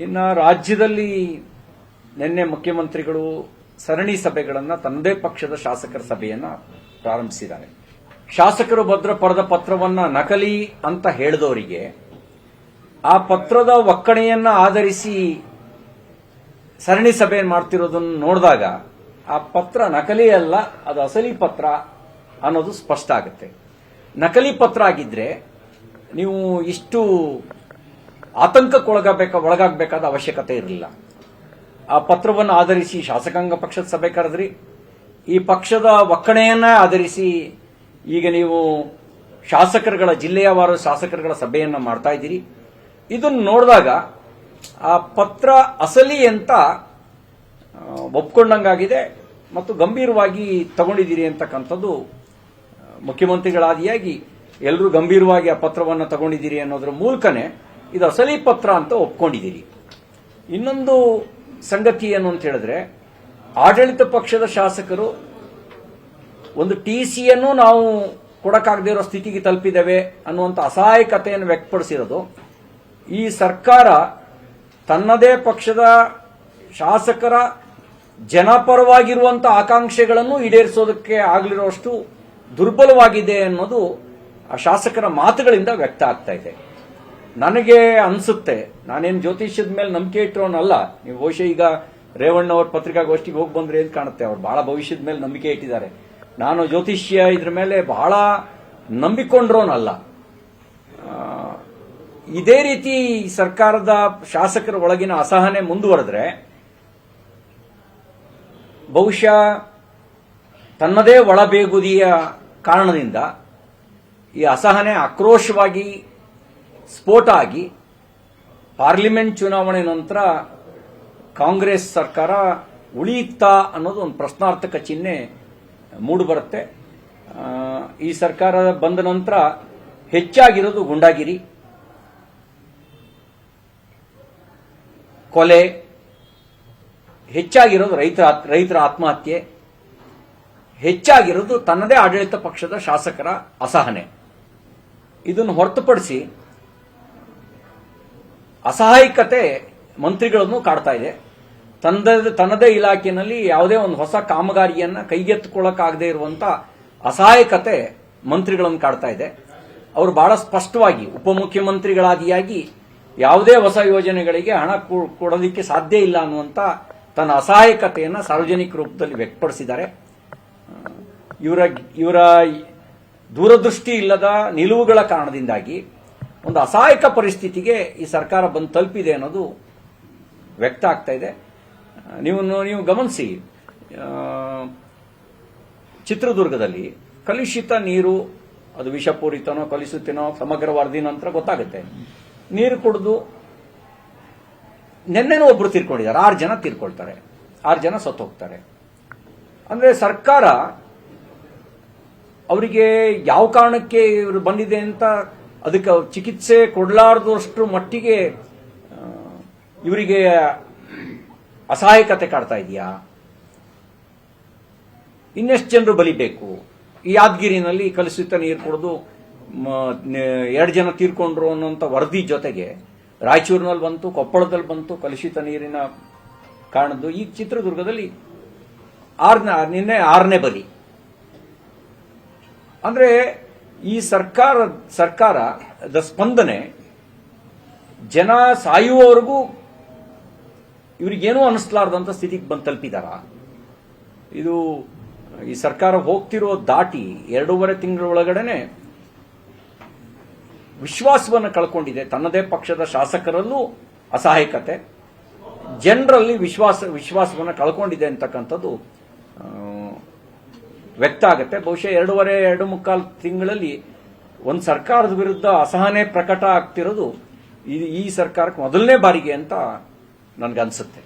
ಇನ್ನು ರಾಜ್ಯದಲ್ಲಿ ನಿನ್ನೆ ಮುಖ್ಯಮಂತ್ರಿಗಳು ಸರಣಿ ಸಭೆಗಳನ್ನು ತನ್ನದೇ ಪಕ್ಷದ ಶಾಸಕರ ಸಭೆಯನ್ನ ಪ್ರಾರಂಭಿಸಿದ್ದಾರೆ. ಶಾಸಕರು ಪಡೆದ ಪತ್ರವನ್ನ ನಕಲಿ ಅಂತ ಹೇಳಿದವರಿಗೆ ಆ ಪತ್ರದ ಒಕ್ಕಣೆಯನ್ನ ಆಧರಿಸಿ ಸರಣಿ ಸಭೆ ಮಾಡ್ತಿರೋದನ್ನು ನೋಡಿದಾಗ ಆ ಪತ್ರ ನಕಲಿ ಅಲ್ಲ, ಅದು ಅಸಲಿ ಪತ್ರ ಅನ್ನೋದು ಸ್ಪಷ್ಟ ಆಗುತ್ತೆ. ನಕಲಿ ಪತ್ರ ಆಗಿದ್ರೆ ನೀವು ಇಷ್ಟು ಒಳಗಾಗಬೇಕಾದ ಅವಶ್ಯಕತೆ ಇರಲಿಲ್ಲ. ಆ ಪತ್ರವನ್ನು ಆಧರಿಸಿ ಶಾಸಕಾಂಗ ಪಕ್ಷದ ಸಭೆ ಕರೆದ್ರಿ, ಈ ಪಕ್ಷದ ಒಕ್ಕಣೆಯನ್ನ ಆಧರಿಸಿ ಈಗ ನೀವು ಜಿಲ್ಲೆಯವಾರು ಶಾಸಕರುಗಳ ಸಭೆಯನ್ನ ಮಾಡ್ತಾ ಇದ್ದೀರಿ. ಇದನ್ನು ನೋಡಿದಾಗ ಆ ಪತ್ರ ಅಸಲಿ ಅಂತ ಒಪ್ಕೊಂಡಂಗಾಗಿದೆ ಮತ್ತು ಗಂಭೀರವಾಗಿ ತಗೊಂಡಿದ್ದೀರಿ ಅಂತಕ್ಕಂಥದ್ದು ಮುಖ್ಯಮಂತ್ರಿಗಳಾದಿಯಾಗಿ ಎಲ್ಲರೂ ಗಂಭೀರವಾಗಿ ಆ ಪತ್ರವನ್ನು ತಗೊಂಡಿದ್ದೀರಿ ಅನ್ನೋದ್ರ ಮೂಲಕನೇ ಇದು ಅಸಲಿ ಪತ್ರ ಅಂತ ಒಪ್ಕೊಂಡಿದ್ದೀರಿ. ಇನ್ನೊಂದು ಸಂಗತಿ ಏನು ಅಂತ ಹೇಳಿದ್ರೆ, ಆಡಳಿತ ಪಕ್ಷದ ಶಾಸಕರು ಒಂದು ಟಿಸಿಯನ್ನು ನಾವು ಕೊಡಕ್ಕಾಗದೇ ಇರೋ ಸ್ಥಿತಿಗೆ ತಲುಪಿದ್ದೇವೆ ಅನ್ನುವಂಥ ಅಸಹಾಯಕತೆಯನ್ನು ವ್ಯಕ್ತಪಡಿಸಿರೋದು ಈ ಸರ್ಕಾರ ತನ್ನದೇ ಪಕ್ಷದ ಶಾಸಕರ ಜನಪರವಾಗಿರುವಂತಹ ಆಕಾಂಕ್ಷೆಗಳನ್ನು ಈಡೇರಿಸೋದಕ್ಕೆ ಆಗಲಿರುವಷ್ಟು ದುರ್ಬಲವಾಗಿದೆ ಅನ್ನೋದು ಆ ಶಾಸಕರ ಮಾತುಗಳಿಂದ ವ್ಯಕ್ತ ಆಗ್ತಾ ಇದೆ. ನನಗೆ ಅನ್ಸುತ್ತೆ, ನಾನೇನು ಜ್ಯೋತಿಷ್ಯದ ಮೇಲೆ ನಂಬಿಕೆ ಇಟ್ಟರೋನಲ್ಲ. ನೀವು ಬಹುಶಃ ಈಗ ರೇವಣ್ಣ ಅವ್ರ ಪತ್ರಿಕಾಗೋಷ್ಠಿಗೆ ಹೋಗಿ ಬಂದ್ರೆ ಅಂತ ಕಾಣುತ್ತೆ, ಅವ್ರು ಬಹಳ ಭವಿಷ್ಯದ ಮೇಲೆ ನಂಬಿಕೆ ಇಟ್ಟಿದ್ದಾರೆ. ನಾನು ಜ್ಯೋತಿಷ್ಯ ಇದ್ರ ಮೇಲೆ ಬಹಳ ನಂಬಿಕೊಂಡ್ರೋನಲ್ಲ. ಇದೇ ರೀತಿ ಸರ್ಕಾರದ ಶಾಸಕರ ಒಳಗಿನ ಅಸಹನೆ ಮುಂದುವರೆದ್ರೆ ಬಹುಶಃ ತನ್ನದೇ ಒಳಬೇಗುದಿಯ ಕಾರಣದಿಂದ ಈ ಅಸಹನೆ ಆಕ್ರೋಶವಾಗಿ ಸ್ಫೋಟ ಆಗಿ ಪಾರ್ಲಿಮೆಂಟ್ ಚುನಾವಣೆ ನಂತರ ಕಾಂಗ್ರೆಸ್ ಸರ್ಕಾರ ಉಳಿಯುತ್ತಾ ಅನ್ನೋದು ಒಂದು ಪ್ರಶ್ನಾರ್ಥಕ ಚಿಹ್ನೆ ಮೂಡಿಬರುತ್ತೆ. ಈ ಸರ್ಕಾರ ಬಂದ ನಂತರ ಹೆಚ್ಚಾಗಿರೋದು ಗುಂಡಾಗಿರಿ, ಕೊಲೆ, ಹೆಚ್ಚಾಗಿರೋದು ರೈತರ ಆತ್ಮಹತ್ಯೆ, ಹೆಚ್ಚಾಗಿರೋದು ತನ್ನದೇ ಆಡಳಿತ ಪಕ್ಷದ ಶಾಸಕರ ಅಸಹನೆ. ಇದನ್ನು ಹೊರತುಪಡಿಸಿ ಅಸಹಾಯಕತೆ ಮಂತ್ರಿಗಳನ್ನು ಕಾಡ್ತಾ ಇದೆ. ತನ್ನದೇ ಇಲಾಖೆಯಲ್ಲಿ ಯಾವುದೇ ಒಂದು ಹೊಸ ಕಾಮಗಾರಿಯನ್ನ ಕೈಗೆತ್ತಿಕೊಳ್ಳಕ್ಕಾಗದೇ ಇರುವಂತ ಅಸಹಾಯಕತೆ ಮಂತ್ರಿಗಳನ್ನು ಕಾಡ್ತಾ ಇದೆ. ಅವರು ಬಹಳ ಸ್ಪಷ್ಟವಾಗಿ ಉಪಮುಖ್ಯಮಂತ್ರಿಗಳಾದಿಯಾಗಿ ಯಾವುದೇ ಹೊಸ ಯೋಜನೆಗಳಿಗೆ ಹಣ ಕೊಡೋದಕ್ಕೆ ಸಾಧ್ಯ ಇಲ್ಲ ಅನ್ನುವಂತ ತನ್ನ ಅಸಹಾಯಕತೆಯನ್ನು ಸಾರ್ವಜನಿಕ ರೂಪದಲ್ಲಿ ವ್ಯಕ್ತಪಡಿಸಿದ್ದಾರೆ. ಇವರ ದೂರದೃಷ್ಟಿ ಇಲ್ಲದ ನಿಲುವುಗಳ ಕಾರಣದಿಂದಾಗಿ ಒಂದು ಅಸಹಾಯಕ ಪರಿಸ್ಥಿತಿಗೆ ಈ ಸರ್ಕಾರ ಬಂದು ತಲುಪಿದೆ ಅನ್ನೋದು ವ್ಯಕ್ತ ಆಗ್ತಾ ಇದೆ. ನೀವು ಗಮನಿಸಿ, ಚಿತ್ರದುರ್ಗದಲ್ಲಿ ಕಲುಷಿತ ನೀರು, ಅದು ವಿಷಪೂರಿತನೋ ಕಲುಷಿತನೋ ಸಮಗ್ರ ವರದಿ ನಂತರ ಗೊತ್ತಾಗುತ್ತೆ. ನೀರು ಕುಡಿದು ನಿನ್ನೆನೂ ಒಬ್ರು ತೀರ್ಕೊಂಡಿದ್ದಾರೆ, 6 ಜನ ತೀರ್ಕೊಳ್ತಾರೆ, 6 ಜನ ಸತ್ತು ಹೋಗ್ತಾರೆ. ಅಂದ್ರೆ ಸರ್ಕಾರ ಅವರಿಗೆ ಯಾವ ಕಾರಣಕ್ಕೆ ಇವರು ಬಂದಿದೆ ಅಂತ ಅದಕ್ಕೆ ಚಿಕಿತ್ಸೆ ಕೊಡಲಾರದಷ್ಟು ಮಟ್ಟಿಗೆ ಇವರಿಗೆ ಅಸಹಾಯಕತೆ ಕಾಡ್ತಾ ಇದೆಯಾ? ಇನ್ನೆಷ್ಟು ಜನರು ಬಲಿಬೇಕು? ಈ ಯಾದಗಿರಿನಲ್ಲಿ ಕಲುಷಿತ ನೀರು ಕುಡಿದು 2 ಜನ ತೀರ್ಕೊಂಡ್ರು ಅನ್ನೋಂಥ ವರದಿ ಜೊತೆಗೆ ರಾಯಚೂರಿನಲ್ಲಿ ಬಂತು, ಕೊಪ್ಪಳದಲ್ಲಿ ಬಂತು ಕಲುಷಿತ ನೀರಿನ ಕಾರಣದ್ದು. ಈ ಚಿತ್ರದುರ್ಗದಲ್ಲಿ ನಿನ್ನೆ 6ನೇ ಬಲಿ. ಅಂದ್ರೆ ಈ ಸರ್ಕಾರದ ಸ್ಪಂದನೆ ಜನ ಸಾಯುವವರೆಗೂ ಇವರಿಗೇನೂ ಅನ್ನಿಸ್ಲಾರ್ದಂತ ಸ್ಥಿತಿಗೆ ಬಂದು ತಲುಪಿದಾರ. ಇದು ಈ ಸರ್ಕಾರ ಹೋಗ್ತಿರೋ ದಾಟಿ 2.5 ತಿಂಗಳ ಒಳಗಡೆನೆ ವಿಶ್ವಾಸವನ್ನು ಕಳ್ಕೊಂಡಿದೆ. ತನ್ನದೇ ಪಕ್ಷದ ಶಾಸಕರಲ್ಲೂ ಅಸಹಾಯಕತೆ, ಜನರಲ್ಲಿ ವಿಶ್ವಾಸವನ್ನು ಕಳ್ಕೊಂಡಿದೆ ಅಂತಕ್ಕಂಥದ್ದು ವ್ಯಕ್ತ ಆಗುತ್ತೆ. ಬಹುಶಃ 2.5 ತಿಂಗಳಲ್ಲಿ ಒಂದು ಸರ್ಕಾರದ ವಿರುದ್ಧ ಅಸಹನೆ ಪ್ರಕಟ ಆಗ್ತಿರೋದು ಈ ಸರ್ಕಾರಕ್ಕೆ ಮೊದಲನೇ ಬಾರಿಗೆ ಅಂತ ನನ್ಗನ್ಸುತ್ತೆ.